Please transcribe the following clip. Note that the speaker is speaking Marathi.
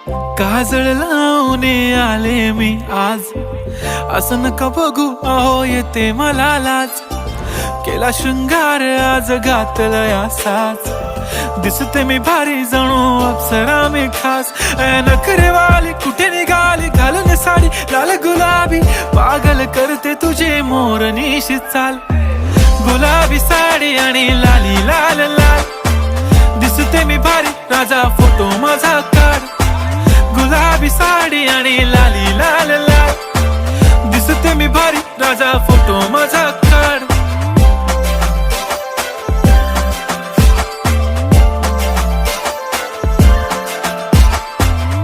काजळ लावून आले मी आज, असं नका बघू अहो येते मला लाज. केला शृंगार आज घातलाय असाच, दिसते मी भारी जणू अप्सरा मी खास. नखरेवाली कुठे निघाली घालून साडी लाल गुलाबी, पागल करते तुझे मोरनीशी चाल. गुलाबी साडी आणि लाली लाल लाल, दिसते मी भारी राजा फोटो माझा काढ. गुलाबी साडी आणि लाली लाल लाल, दिसते मी भारी राजा फोटो माझा